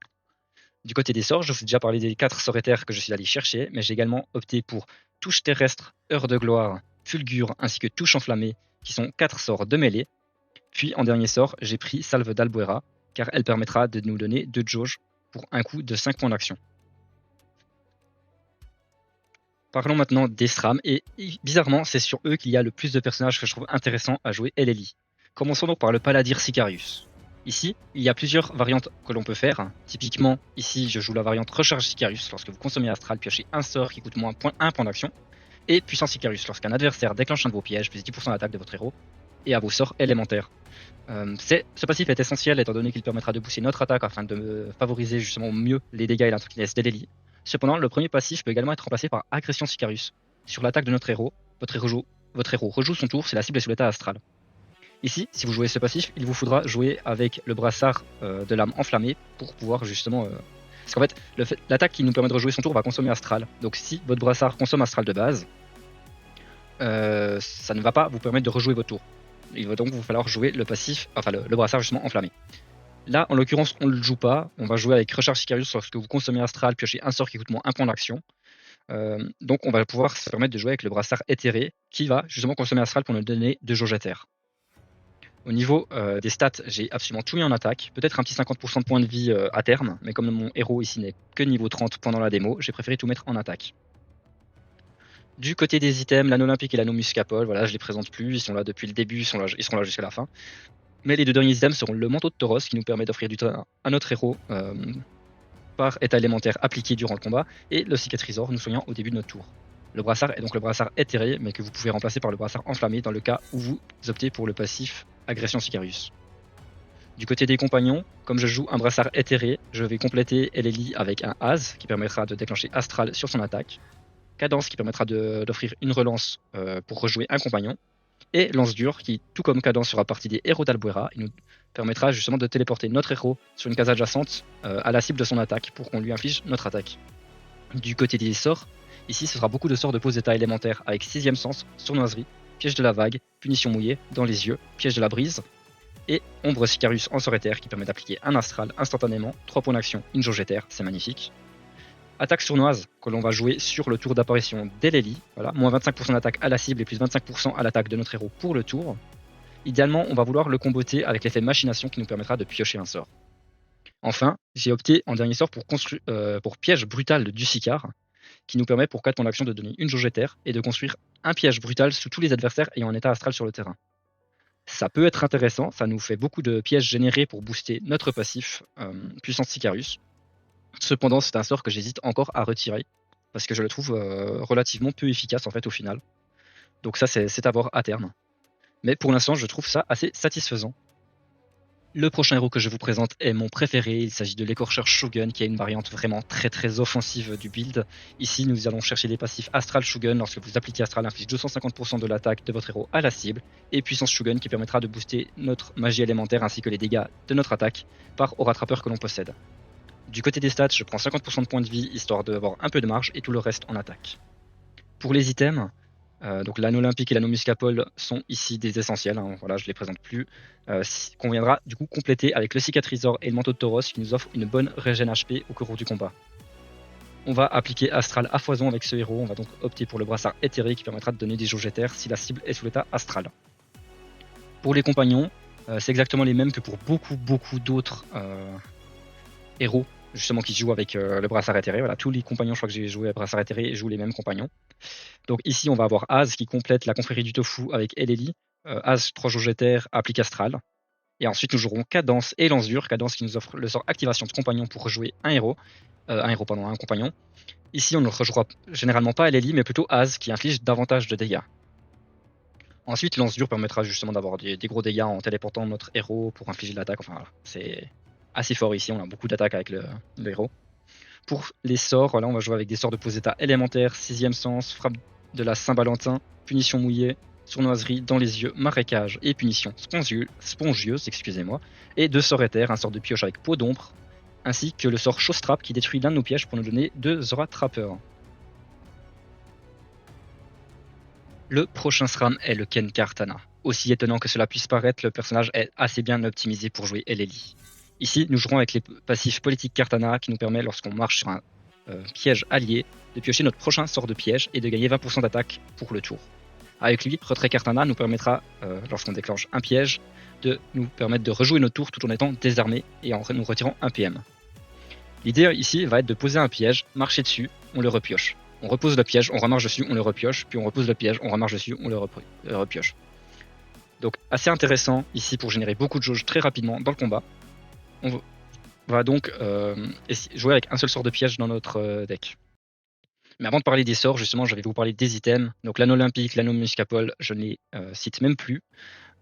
Du côté des sorts, je vous ai déjà parlé des 4 sorts éthers que je suis allé chercher, mais j'ai également opté pour Touche terrestre, Heure de gloire, Fulgure ainsi que Touche enflammée qui sont 4 sorts de mêlée. Puis en dernier sort, j'ai pris Salve d'Albuera car elle permettra de nous donner 2 jauges pour un coup de 5 points d'action. Parlons maintenant des SRAM et bizarrement c'est sur eux qu'il y a le plus de personnages que je trouve intéressants à jouer LLI. Commençons donc par le Palladir Sicarius. Ici, il y a plusieurs variantes que l'on peut faire. Typiquement, ici je joue la variante Recharge Sicarius lorsque vous consommez Astral, piochez un sort qui coûte moins 1 point d'action. Et Puissance Sicarius lorsqu'un adversaire déclenche un de vos pièges, plus 10% d'attaque de votre héros, et à vos sorts élémentaires. Ce passif est essentiel étant donné qu'il permettra de booster notre attaque afin de favoriser justement au mieux les dégâts et l'intelligence d'Eleli. Cependant, le premier passif peut également être remplacé par Agression Sicarius. Sur l'attaque de notre héros, votre héros rejoue son tour si la cible est sous l'état astral. Ici, si vous jouez ce passif, il vous faudra jouer avec le brassard de lame enflammée pour pouvoir justement... Parce qu'en fait, l'attaque qui nous permet de rejouer son tour va consommer Astral. Donc si votre brassard consomme Astral de base, ça ne va pas vous permettre de rejouer votre tour. il va donc vous falloir jouer le passif, enfin le brassard justement enflammé. Là, en l'occurrence, on ne le joue pas. On va jouer avec Recharge Sicarius lorsque vous consommez Astral, piochez un sort qui coûte moins 1 point d'action. Donc on va pouvoir se permettre de jouer avec le brassard éthéré qui va justement consommer Astral pour nous donner 2 jauges éthères. Au niveau des stats, j'ai absolument tout mis en attaque. Peut-être un petit 50% de points de vie à terme, mais comme mon héros ici n'est que niveau 30 pendant la démo, j'ai préféré tout mettre en attaque. Du côté des items, l'anneau olympique et l'anneau muscapole, voilà, je les présente plus, ils sont là depuis le début, ils seront là jusqu'à la fin. Mais les deux derniers items seront le manteau de Tauros qui nous permet d'offrir du temps à notre héros par état élémentaire appliqué durant le combat, et le cicatrisor nous soignant au début de notre tour. Le brassard est donc le brassard éthéré, mais que vous pouvez remplacer par le brassard enflammé dans le cas où vous optez pour le passif Agression Sicarius. Du côté des compagnons, comme je joue un brassard éthéré, je vais compléter Eleli avec un Az qui permettra de déclencher Astral sur son attaque, Cadence qui permettra d'offrir une relance pour rejouer un compagnon, et Lance Dure qui, tout comme Cadence, fera partie des héros d'Albuera, il nous permettra justement de téléporter notre héros sur une case adjacente à la cible de son attaque pour qu'on lui inflige notre attaque. Du côté des sorts, ici ce sera beaucoup de sorts de pose d'état élémentaire avec 6ème sens, sournoiserie, piège de la vague, punition mouillée, dans les yeux, piège de la brise, et Ombre Sicarius en sort éther qui permet d'appliquer un astral instantanément, 3 points d'action, une jauge éther, c'est magnifique. Attaque sournoise que l'on va jouer sur le tour d'apparition d'Eleli, voilà, moins 25% d'attaque à la cible et plus 25% à l'attaque de notre héros pour le tour. Idéalement, on va vouloir le comboter avec l'effet machination qui nous permettra de piocher un sort. Enfin, j'ai opté en dernier sort pour piège brutal de Ducicar, qui nous permet pour 4 points d'action de donner une jauge éther et de construire un piège brutal sous tous les adversaires ayant un état astral sur le terrain. Ça peut être intéressant, ça nous fait beaucoup de pièges générés pour booster notre passif Puissance Sicarius. Cependant, c'est un sort que j'hésite encore à retirer, parce que je le trouve relativement peu efficace en fait au final. Donc ça c'est à voir à terme. Mais pour l'instant, je trouve ça assez satisfaisant. Le prochain héros que je vous présente est mon préféré, il s'agit de l'écorcheur Shogun qui a une variante vraiment très offensive du build. Ici nous allons chercher les passifs Astral Shogun lorsque vous appliquez Astral inflige 250% de l'attaque de votre héros à la cible, et Puissance Shogun qui permettra de booster notre magie élémentaire ainsi que les dégâts de notre attaque par au rattrapeur que l'on possède. Du côté des stats, je prends 50% de points de vie histoire d'avoir un peu de marge et tout le reste en attaque. Pour les items, donc l'anneau olympique et l'anneau muscapole sont ici des essentiels, hein, voilà, je les présente plus. Qu'on viendra du coup compléter avec le cicatrisor et le manteau de Tauros qui nous offrent une bonne régène HP au cours du combat. On va appliquer Astral à foison avec ce héros, on va donc opter pour le brassard éthéré qui permettra de donner des jauges éthères si la cible est sous l'état astral. Pour les compagnons, c'est exactement les mêmes que pour beaucoup d'autres héros justement qui jouent avec le brassard éthéré. Voilà, tous les compagnons, je crois que j'ai joué à brassard éthéré, jouent les mêmes compagnons. Donc ici, on va avoir Az qui complète la confrérie du tofu avec Eleli. Az 3 jauges éthères, applique astral. Et ensuite, nous jouerons Cadence et Lance Dure. Cadence qui nous offre le sort activation de compagnon pour rejouer un compagnon. Ici, on ne rejouera généralement pas Eleli, mais plutôt Az qui inflige davantage de dégâts. Ensuite, Lance Dure permettra justement d'avoir des gros dégâts en téléportant notre héros pour infliger l'attaque. Enfin, voilà, c'est assez fort ici, on a beaucoup d'attaques avec le héros. Pour les sorts, voilà, on va jouer avec des sorts de pose d'état élémentaire, 6ème sens, frappe de la Saint-Valentin, punition mouillée, sournoiserie dans les yeux, marécage et punition spongieuse, excusez-moi, et 2 sorts éthers, un sort de pioche avec peau d'ombre, ainsi que le sort Chose Trap qui détruit l'un de nos pièges pour nous donner 2 Zora Trappers. Le prochain SRAM est le Ken Kartana. Aussi étonnant que cela puisse paraître, le personnage est assez bien optimisé pour jouer Eleli. Ici, nous jouerons avec les passifs politiques Kartana qui nous permet, lorsqu'on marche sur un piège allié, de piocher notre prochain sort de piège et de gagner 20% d'attaque pour le tour. Avec lui, Retrait Kartana nous permettra, lorsqu'on déclenche un piège, de nous permettre de rejouer notre tour tout en étant désarmé et en nous retirant un PM. L'idée ici va être de poser un piège, marcher dessus, on le repioche. On repose le piège, on remarche dessus, on le repioche, puis on repose le piège, on remarche dessus, on le repioche. Donc assez intéressant ici pour générer beaucoup de jauges très rapidement dans le combat. On va donc jouer avec un seul sort de piège dans notre deck. Mais avant de parler des sorts, justement, je vais vous parler des items. Donc l'anneau olympique, l'anneau muscapole, je ne les cite même plus.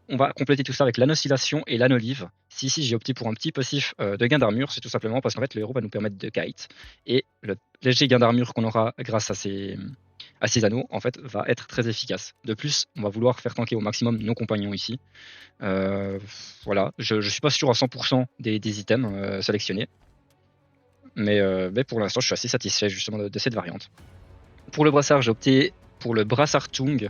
On va compléter tout ça avec l'anneau-oscillation et l'anneau-olive. Si ici j'ai opté pour un petit passif de gain d'armure, c'est tout simplement parce qu'en fait le héros va nous permettre de kite. Et le léger gain d'armure qu'on aura grâce à ces anneaux, en fait, va être très efficace. De plus, on va vouloir faire tanker au maximum nos compagnons ici. Voilà, je suis pas sûr à 100% des items sélectionnés. Mais pour l'instant, je suis assez satisfait justement de cette variante. Pour le brassard, j'ai opté pour le brassard Tung.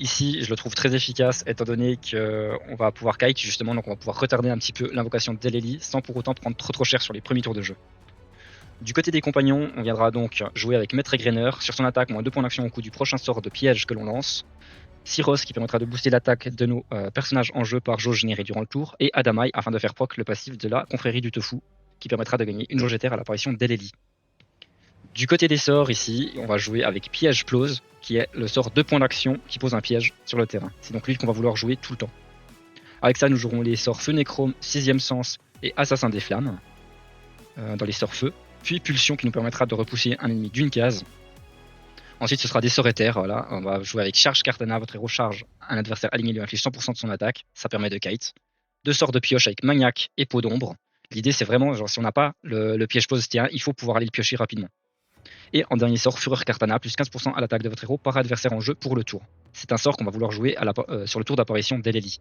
Ici, je le trouve très efficace étant donné qu'on va pouvoir kite justement, donc on va pouvoir retarder un petit peu l'invocation d'Eleli sans pour autant prendre trop cher sur les premiers tours de jeu. Du côté des compagnons, on viendra donc jouer avec Maître Égreneur. Sur son attaque, moins 2 points d'action au coup du prochain sort de piège que l'on lance. Syros qui permettra de booster l'attaque de nos personnages en jeu par jauge générée durant le tour. Et Adamai afin de faire proc le passif de la confrérie du Tofu qui permettra de gagner une jauge éther à l'apparition d'Eleli. Du côté des sorts ici, on va jouer avec Piège Plose qui est le sort 2 points d'action qui pose un piège sur le terrain. C'est donc lui qu'on va vouloir jouer tout le temps. Avec ça, nous jouerons les sorts Feu Néchrome, 6ème Sens et Assassin des Flammes dans les sorts Feu. Puis Pulsion qui nous permettra de repousser un ennemi d'une case. Ensuite, ce sera des sorts éthers. Voilà. On va jouer avec Charge Cartana. Votre héros charge un adversaire aligné lui inflige 100% de son attaque. Ça permet de kite. 2 sorts de pioche avec Maniaque et Peau d'ombre. L'idée, c'est vraiment, genre, si on n'a pas le piège pose ST1, il faut pouvoir aller le piocher rapidement. Et en dernier sort, Fureur Cartana, plus 15% à l'attaque de votre héros par adversaire en jeu pour le tour. C'est un sort qu'on va vouloir jouer sur le tour d'apparition d'Eleli.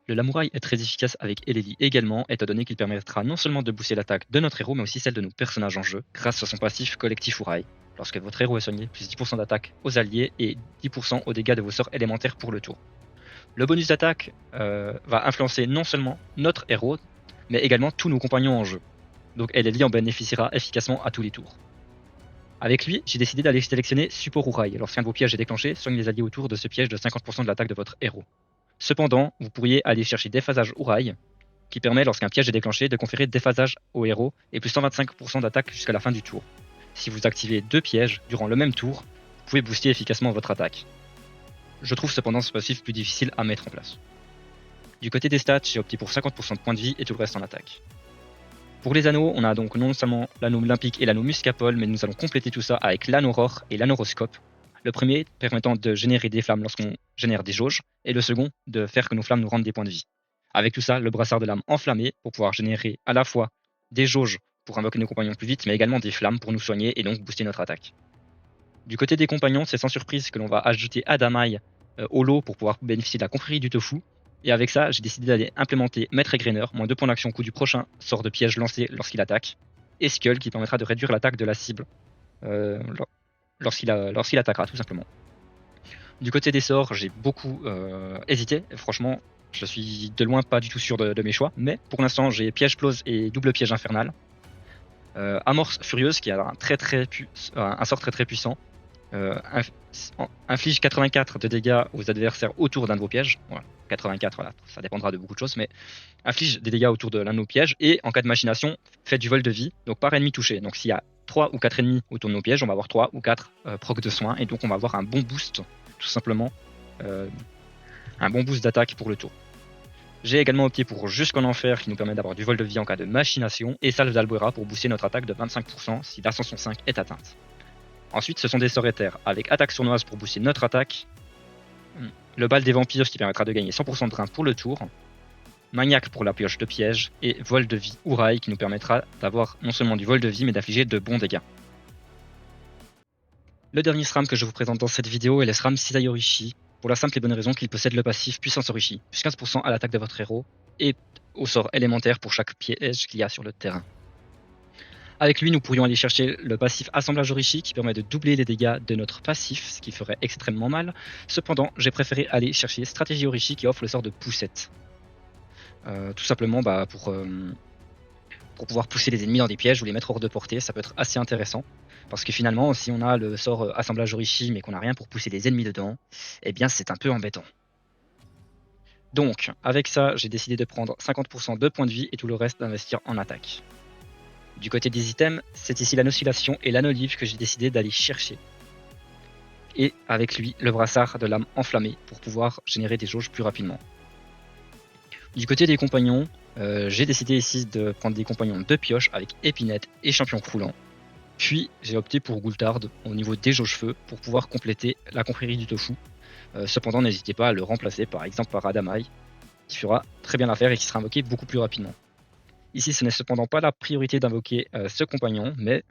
Le Lamouraï est très efficace avec Eleli également, étant donné qu'il permettra non seulement de booster l'attaque de notre héros, mais aussi celle de nos personnages en jeu, grâce à son passif collectif Urai. Lorsque votre héros est soigné, plus 10% d'attaque aux alliés et 10% aux dégâts de vos sorts élémentaires pour le tour. Le bonus d'attaque va influencer non seulement notre héros, mais également tous nos compagnons en jeu. Donc Eleli en bénéficiera efficacement à tous les tours. Avec lui, j'ai décidé d'aller sélectionner Support Urai. Lorsqu'un de vos pièges est déclenché, soigne les alliés autour de ce piège de 50% de l'attaque de votre héros. Cependant, vous pourriez aller chercher Déphasage Urai, qui permet, lorsqu'un piège est déclenché, de conférer déphasage au héros et plus 125% d'attaque jusqu'à la fin du tour. Si vous activez 2 pièges durant le même tour, vous pouvez booster efficacement votre attaque. Je trouve cependant ce passif plus difficile à mettre en place. Du côté des stats, j'ai opté pour 50% de points de vie et tout le reste en attaque. Pour les anneaux, on a donc non seulement l'anneau olympique et l'anneau muscapole, mais nous allons compléter tout ça avec l'anneaurore et l'anneauroscope. Le premier permettant de générer des flammes lorsqu'on génère des jauges, et le second de faire que nos flammes nous rendent des points de vie. Avec tout ça, le brassard de l'âme enflammé pour pouvoir générer à la fois des jauges pour invoquer nos compagnons plus vite, mais également des flammes pour nous soigner et donc booster notre attaque. Du côté des compagnons, c'est sans surprise que l'on va ajouter Adamai au lot pour pouvoir bénéficier de la confrérie du tofu. Et avec ça, j'ai décidé d'aller implémenter Maître Égreneur, moins 2 points d'action au coup du prochain sort de piège lancé lorsqu'il attaque, et Skull qui permettra de réduire l'attaque de la cible lorsqu'il attaquera tout simplement. Du côté des sorts, j'ai beaucoup hésité. Franchement, je suis de loin pas du tout sûr de mes choix. Mais pour l'instant, j'ai Piège Plose et Double Piège Infernal. Amorce Furieuse qui a un sort très puissant. Inflige 84 de dégâts aux adversaires autour d'un de vos pièges. Voilà, 84, voilà, ça dépendra de beaucoup de choses. Mais inflige des dégâts autour de l'un de nos pièges. Et en cas de machination, fait du vol de vie. Donc par ennemi touché. Donc s'il y a 3 ou 4 ennemis autour de nos pièges, on va avoir 3 ou 4 proc de soins. Et donc on va avoir un bon boost, tout simplement. Un bon boost d'attaque pour le tour. J'ai également opté pour Jusqu'en Enfer qui nous permet d'avoir du vol de vie en cas de machination. Et Salve d'Albuera pour booster notre attaque de 25% si l'ascension 5 est atteinte. Ensuite, ce sont des sorts éthers avec attaque sournoise pour booster notre attaque. Le bal des vampires qui permettra de gagner 100% de drain pour le tour. Maniaque pour la pioche de piège. Et vol de vie Urai qui nous permettra d'avoir non seulement du vol de vie mais d'infliger de bons dégâts. Le dernier SRAM que je vous présente dans cette vidéo est le SRAM Sisai Orishi, pour la simple et bonne raison qu'il possède le passif Puissance Orishi, plus 15% à l'attaque de votre héros, et au sort élémentaire pour chaque piège qu'il y a sur le terrain. Avec lui, nous pourrions aller chercher le passif Assemblage Orishi qui permet de doubler les dégâts de notre passif, ce qui ferait extrêmement mal. Cependant, j'ai préféré aller chercher Stratégie Orishi qui offre le sort de poussette. Tout simplement pour pouvoir pousser les ennemis dans des pièges ou les mettre hors de portée, ça peut être assez intéressant. Parce que finalement, si on a le sort Assemblage Orishi mais qu'on n'a rien pour pousser les ennemis dedans, eh bien c'est un peu embêtant. Donc, avec ça, j'ai décidé de prendre 50% de points de vie et tout le reste d'investir en attaque. Du côté des items, c'est ici l'Annihilation et l'Anolive que j'ai décidé d'aller chercher. Et avec lui, le brassard de l'âme enflammée pour pouvoir générer des jauges plus rapidement. Du côté des compagnons, j'ai décidé ici de prendre des compagnons de pioche avec Épinette et Champion Croulant. Puis j'ai opté pour Goultard au niveau des jauges feu pour pouvoir compléter la confrérie du tofu. Cependant, n'hésitez pas à le remplacer par exemple par Adamai, qui fera très bien l'affaire et qui sera invoqué beaucoup plus rapidement. Ici, ce n'est cependant pas la priorité d'invoquer ce compagnon, mais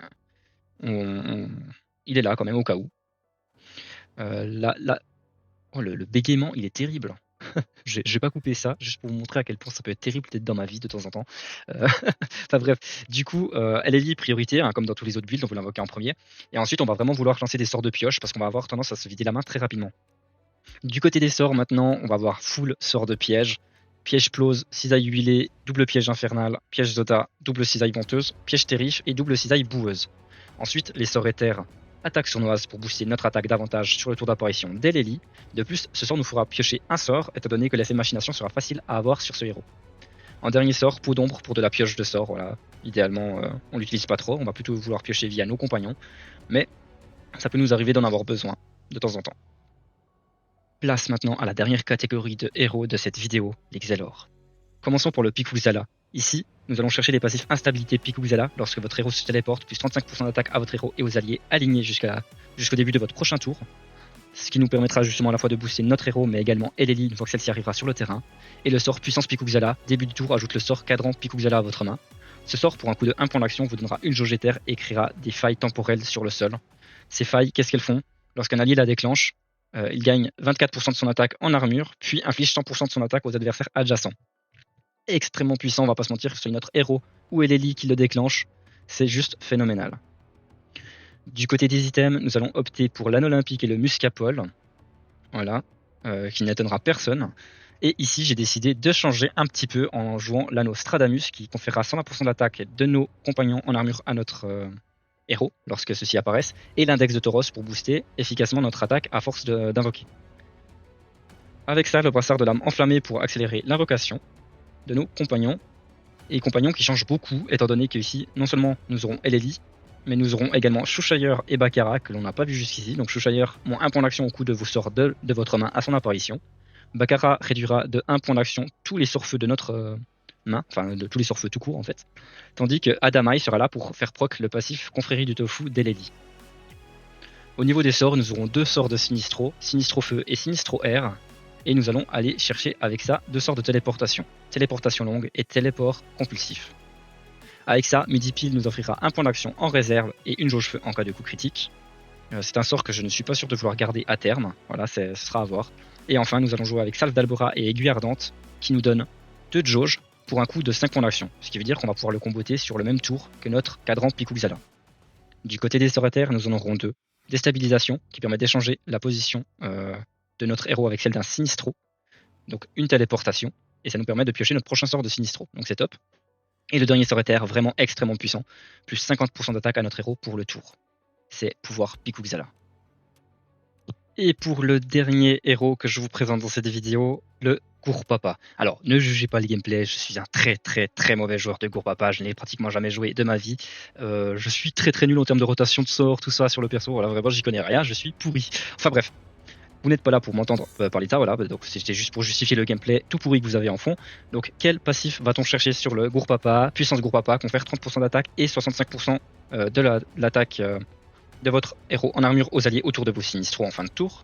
il est là quand même au cas où. Oh, le bégaiement, il est terrible. J'ai pas coupé ça, juste pour vous montrer à quel point ça peut être terrible d'être dans ma vie de temps en temps. Enfin bref, du coup, LLI priorité, hein, comme dans tous les autres builds, on peut l'invoquer en premier. Et ensuite, on va vraiment vouloir lancer des sorts de pioche parce qu'on va avoir tendance à se vider la main très rapidement. Du côté des sorts, maintenant, on va avoir full sort de piège. Piège close, cisaille huilée, double piège infernal, piège Zota, double cisaille venteuse, piège terrif et double cisaille boueuse. Ensuite, les sorts éthers, attaque sournoise pour booster notre attaque davantage sur le tour d'apparition dès l'Eli. De plus, ce sort nous fera piocher un sort, étant donné que l'effet machination sera facile à avoir sur ce héros. En dernier sort, peau d'ombre pour de la pioche de sort. Voilà. Idéalement, on l'utilise pas trop, on va plutôt vouloir piocher via nos compagnons, mais ça peut nous arriver d'en avoir besoin de temps en temps. Place maintenant à la dernière catégorie de héros de cette vidéo, les Xelor. Commençons pour le Pikuxala. Ici, nous allons chercher les passifs instabilité Pikuxala lorsque votre héros se téléporte, plus 35% d'attaque à votre héros et aux alliés alignés jusqu'au début de votre prochain tour. Ce qui nous permettra justement à la fois de booster notre héros, mais également Eleli une fois que celle-ci arrivera sur le terrain. Et le sort Puissance Pikuxala, début du tour, ajoute le sort Cadran Pikuxala à votre main. Ce sort, pour un coût de 1 point d'action, vous donnera une jauge éther et créera des failles temporelles sur le sol. Ces failles, qu'est-ce qu'elles font? Lorsqu'un allié la déclenche, il gagne 24% de son attaque en armure, puis inflige 100% de son attaque aux adversaires adjacents. Extrêmement puissant, on va pas se mentir, que ce soit notre héros ou Eleli qui le déclenche, c'est juste phénoménal. Du côté des items, nous allons opter pour l'anneau olympique et le muscapole, voilà, qui n'étonnera personne. Et ici, j'ai décidé de changer un petit peu en jouant l'anneau Stradamus, qui conférera 120% d'attaque de nos compagnons en armure à notre héros, lorsque ceux-ci apparaissent, et l'index de Tauros pour booster efficacement notre attaque à force d'invoquer. Avec ça, le brassard de l'âme enflammée pour accélérer l'invocation de nos compagnons, et compagnons qui changent beaucoup, étant donné qu'ici, non seulement nous aurons Eleli, mais nous aurons également Shushayer et Bakara, que l'on n'a pas vu jusqu'ici. Donc Shushayer, moins 1 point d'action au coup de vos sorts de votre main à son apparition. Bakara réduira de 1 point d'action tous les sorts feux de notre main, enfin de tous les sorts feux tout court en fait. Tandis que Adamai sera là pour faire proc le passif Confrérie du Tofu d'Eleli. Au niveau des sorts, nous aurons 2 sorts de Sinistro, Sinistro Feu et Sinistro Air. Et nous allons aller chercher avec ça 2 sorts de téléportation. Téléportation longue et téléport compulsif. Avec ça, Midi Pile nous offrira 1 point d'action en réserve et une jauge feu en cas de coup critique. C'est un sort que je ne suis pas sûr de vouloir garder à terme. Voilà, ce sera à voir. Et enfin, nous allons jouer avec Salve d'Albora et Aiguille Ardente qui nous donnent 2 de jauge pour un coût de 5 points d'action. Ce qui veut dire qu'on va pouvoir le comboter sur le même tour que notre cadran Pikuxala. Du côté des sorts éthers, nous en aurons 2. Déstabilisation qui permet d'échanger la position de notre héros avec celle d'un Sinistro. Donc une téléportation. Et ça nous permet de piocher notre prochain sort de Sinistro. Donc c'est top. Et le dernier sort éther, vraiment extrêmement puissant, plus 50% d'attaque à notre héros pour le tour. C'est pouvoir Pikuxala. Et pour le dernier héros que je vous présente dans cette vidéo, le Gourpapa. Alors, ne jugez pas le gameplay, je suis un très mauvais joueur de Gourpapa, je n'ai pratiquement jamais joué de ma vie. Je suis très nul en termes de rotation de sorts, tout ça sur le perso, voilà, vraiment j'y connais rien, je suis pourri. Enfin bref. Vous n'êtes pas là pour m'entendre parler de ça, voilà, donc c'était juste pour justifier le gameplay tout pourri que vous avez en fond. Donc quel passif va-t-on chercher sur le Gourpapa? Puissance Gourpapa, confère 30% d'attaque et 65% de l'attaque de votre héros en armure aux alliés autour de vos Sinistro en fin de tour.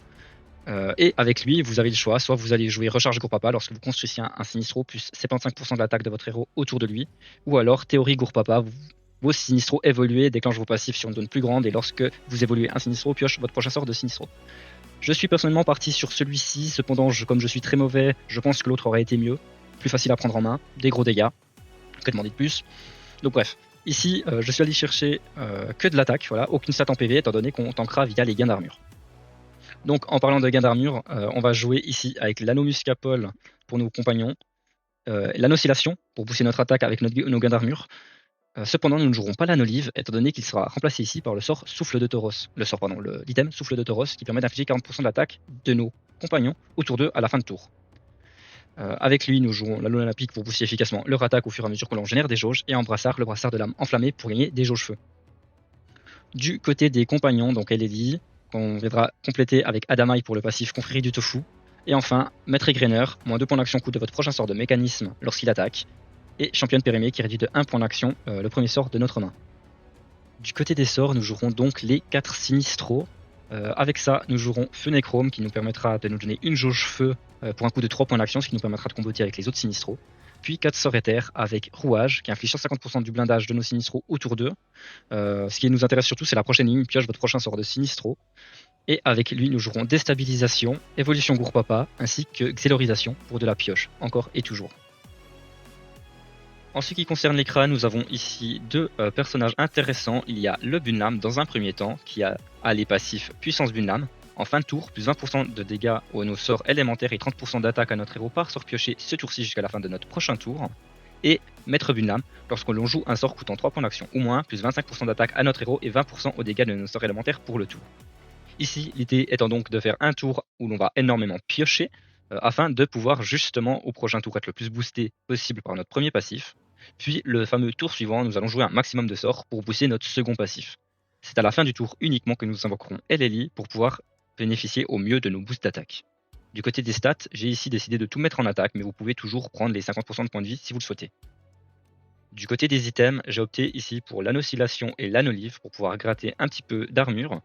Et avec lui, vous avez le choix, soit vous allez jouer Recharge Gourpapa lorsque vous construisez un Sinistro, plus 75% de l'attaque de votre héros autour de lui, ou alors Théorie Gourpapa, vos Sinistro évolués déclenchent vos passifs sur une zone plus grande, et lorsque vous évoluez un Sinistro, pioche votre prochain sort de Sinistro. Je suis personnellement parti sur celui-ci, cependant comme je suis très mauvais, je pense que l'autre aurait été mieux, plus facile à prendre en main, des gros dégâts, que demander de plus. Donc bref, ici je suis allé chercher que de l'attaque, voilà, aucune stat en PV étant donné qu'on tankera via les gains d'armure. Donc en parlant de gains d'armure, on va jouer ici avec l'anneau muscapole pour nos compagnons, l'anneau-oscillation pour pousser notre attaque avec nos gains d'armure. Cependant, nous ne jouerons pas l'anneau olive, étant donné qu'il sera remplacé ici par le sort Souffle de Tauros. L'item Souffle de Tauros qui permet d'infliger 40% de l'attaque de nos compagnons autour d'eux à la fin de tour. Avec lui, nous jouerons l'anneau olympique pour booster efficacement leur attaque au fur et à mesure que l'on génère des jauges, et en brassard, le brassard de l'âme enflammée pour gagner des jauges feu. Du côté des compagnons, donc Eleli, qu'on viendra compléter avec Adamai pour le passif Confrérie du Tofu, et enfin Maître Égreneur, moins 2 points d'action coût de votre prochain sort de mécanisme lorsqu'il attaque, et Championne Périmée qui réduit de 1 point d'action le premier sort de notre main. Du côté des sorts, nous jouerons donc les 4 Sinistro. Avec ça, nous jouerons Feu Néchrome qui nous permettra de nous donner une jauge feu pour un coût de 3 points d'action, ce qui nous permettra de comboter avec les autres Sinistro. Puis 4 sorts éthers avec Rouage qui inflige 150% du blindage de nos Sinistro autour d'eux. Ce qui nous intéresse surtout, c'est la prochaine ligne, pioche votre prochain sort de Sinistro. Et avec lui, nous jouerons déstabilisation, évolution gourpapa, ainsi que xélorisation pour de la pioche, encore et toujours. En ce qui concerne l'écran, nous avons ici deux personnages intéressants. Il y a le Bunlam dans un premier temps, qui a les passifs puissance Bunlam. En fin de tour, plus 20% de dégâts à nos sorts élémentaires et 30% d'attaque à notre héros par sort pioché ce tour-ci jusqu'à la fin de notre prochain tour. Et Maître Bunlam, lorsqu'on l'on joue un sort coûtant 3 points d'action ou moins, plus 25% d'attaque à notre héros et 20% aux dégâts de nos sorts élémentaires pour le tour. Ici, l'idée étant donc de faire un tour où l'on va énormément piocher, afin de pouvoir justement au prochain tour être le plus boosté possible par notre premier passif. Puis le fameux tour suivant, nous allons jouer un maximum de sorts pour booster notre second passif. C'est à la fin du tour uniquement que nous invoquerons Eleli pour pouvoir bénéficier au mieux de nos boosts d'attaque. Du côté des stats, j'ai ici décidé de tout mettre en attaque, mais vous pouvez toujours prendre les 50% de points de vie si vous le souhaitez. Du côté des items, j'ai opté ici pour l'anocylation et l'anolive pour pouvoir gratter un petit peu d'armure.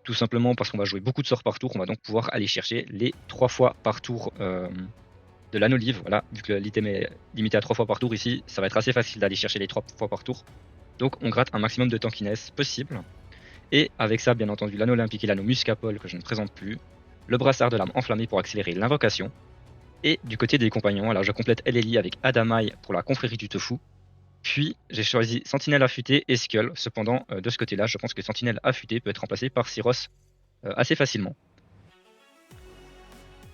Tout simplement parce qu'on va jouer beaucoup de sorts par tour, on va donc pouvoir aller chercher les 3 fois par tour de l'anolive. Voilà, vu que l'item est limité à 3 fois par tour ici, ça va être assez facile d'aller chercher les 3 fois par tour. Donc on gratte un maximum de tankiness possible. Et avec ça, bien entendu, l'anneau olympique et l'anneau muscapole que je ne présente plus. Le brassard de l'âme enflammée pour accélérer l'invocation. Et du côté des compagnons, alors je complète Eleli avec Adamai pour la confrérie du tofu. Puis j'ai choisi Sentinelle affûté et Skull. Cependant, de ce côté-là, je pense que Sentinelle affûté peut être remplacé par Syros assez facilement.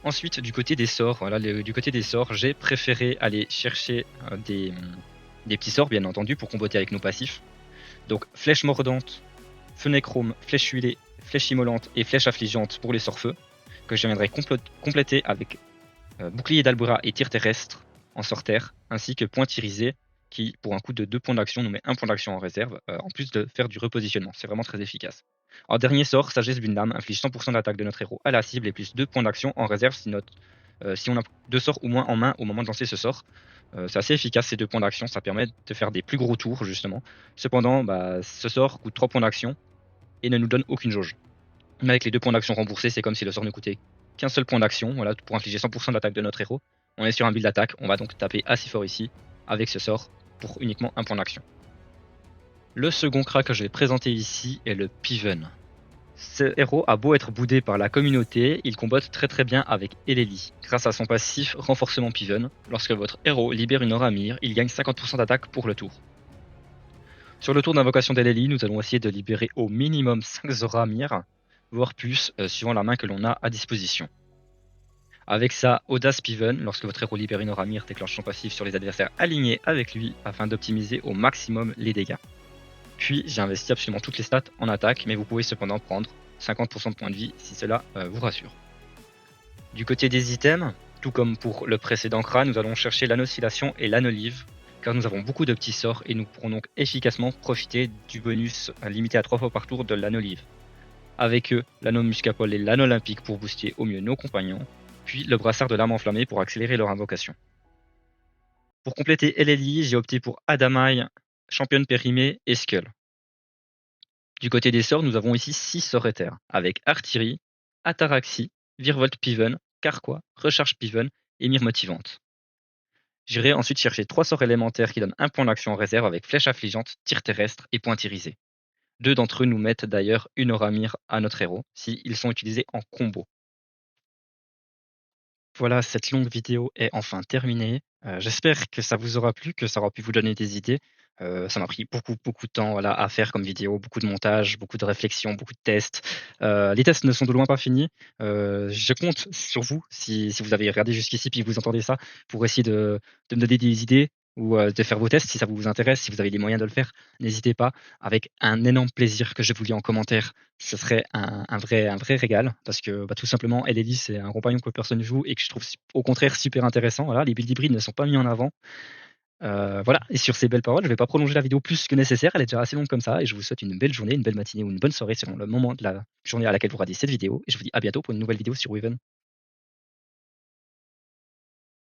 Ensuite, du côté des sorts, voilà, du côté des sorts, j'ai préféré aller chercher des petits sorts, bien entendu, pour comboter avec nos passifs. Donc flèche mordante, feu néchrome, flèche huilée, flèche immolante et flèche affligeante pour les sorts feu, que je viendrai compléter avec bouclier d'Albura et tir terrestre en sort terre, ainsi que point irisé, qui pour un coût de 2 points d'action nous met 1 point d'action en réserve, en plus de faire du repositionnement. C'est vraiment très efficace. En dernier sort, Sagesse Bunlam inflige 100% d'attaque de notre héros à la cible et plus 2 points d'action en réserve si on a 2 sorts ou moins en main au moment de lancer ce sort. C'est assez efficace ces 2 points d'action, ça permet de faire des plus gros tours justement. Cependant, ce sort coûte 3 points d'action et ne nous donne aucune jauge. Mais avec les 2 points d'action remboursés, c'est comme si le sort ne coûtait qu'un seul point d'action, voilà, pour infliger 100% d'attaque de notre héros. On est sur un build d'attaque, on va donc taper assez fort ici avec ce sort pour uniquement 1 point d'action. Le second crack que je vais présenter ici est le Piven. Ce héros a beau être boudé par la communauté, il combote très bien avec Eleli. Grâce à son passif renforcement Piven, lorsque votre héros libère une aura mire, il gagne 50% d'attaque pour le tour. Sur le tour d'invocation d'Eleli, nous allons essayer de libérer au minimum 5 auras mire, voire plus, suivant la main que l'on a à disposition. Avec ça, Audace Piven, lorsque votre héros libère une aura mire, déclenche son passif sur les adversaires alignés avec lui afin d'optimiser au maximum les dégâts. Puis j'ai investi absolument toutes les stats en attaque, mais vous pouvez cependant prendre 50% de points de vie si cela vous rassure. Du côté des items, tout comme pour le précédent crâne, nous allons chercher l'anocylation et l'anolive, car nous avons beaucoup de petits sorts et nous pourrons donc efficacement profiter du bonus limité à 3 fois par tour de l'anolive. Avec eux, l'anneau muscapole et l'anneau olympique pour booster au mieux nos compagnons, puis le brassard de l'âme enflammée pour accélérer leur invocation. Pour compléter Eleli, j'ai opté pour Adamai, championne périmée et Skull. Du côté des sorts, nous avons ici 6 sorts éthers, avec Artillerie, Ataraxie, Virevolte Piven, Carquois, Recharge Piven et Mire Motivante. J'irai ensuite chercher 3 sorts élémentaires qui donnent 1 point d'action en réserve avec Flèche Affligeante, Tir Terrestre et Point Irisé. 2 d'entre eux nous mettent d'ailleurs une aura mire à notre héros, s'ils sont utilisés en combo. Voilà, cette longue vidéo est enfin terminée. J'espère que ça vous aura plu, que ça aura pu vous donner des idées. Ça m'a pris beaucoup de temps voilà, à faire comme vidéo, beaucoup de montage, beaucoup de réflexion, beaucoup de tests. Les tests ne sont de loin pas finis. Je compte sur vous, si vous avez regardé jusqu'ici puis vous entendez ça, pour essayer de me donner des idées ou de faire vos tests si ça vous intéresse, si vous avez les moyens de le faire. N'hésitez pas, avec un énorme plaisir que je vous lis en commentaire. Ce serait un vrai régal parce que tout simplement, Eleli, c'est un compagnon que personne joue et que je trouve au contraire super intéressant. Voilà, les builds hybrides ne sont pas mis en avant. Voilà, et sur ces belles paroles, je ne vais pas prolonger la vidéo plus que nécessaire, elle est déjà assez longue comme ça, et je vous souhaite une belle journée, une belle matinée ou une bonne soirée selon le moment de la journée à laquelle vous regardez cette vidéo, et je vous dis à bientôt pour une nouvelle vidéo sur Wyvern.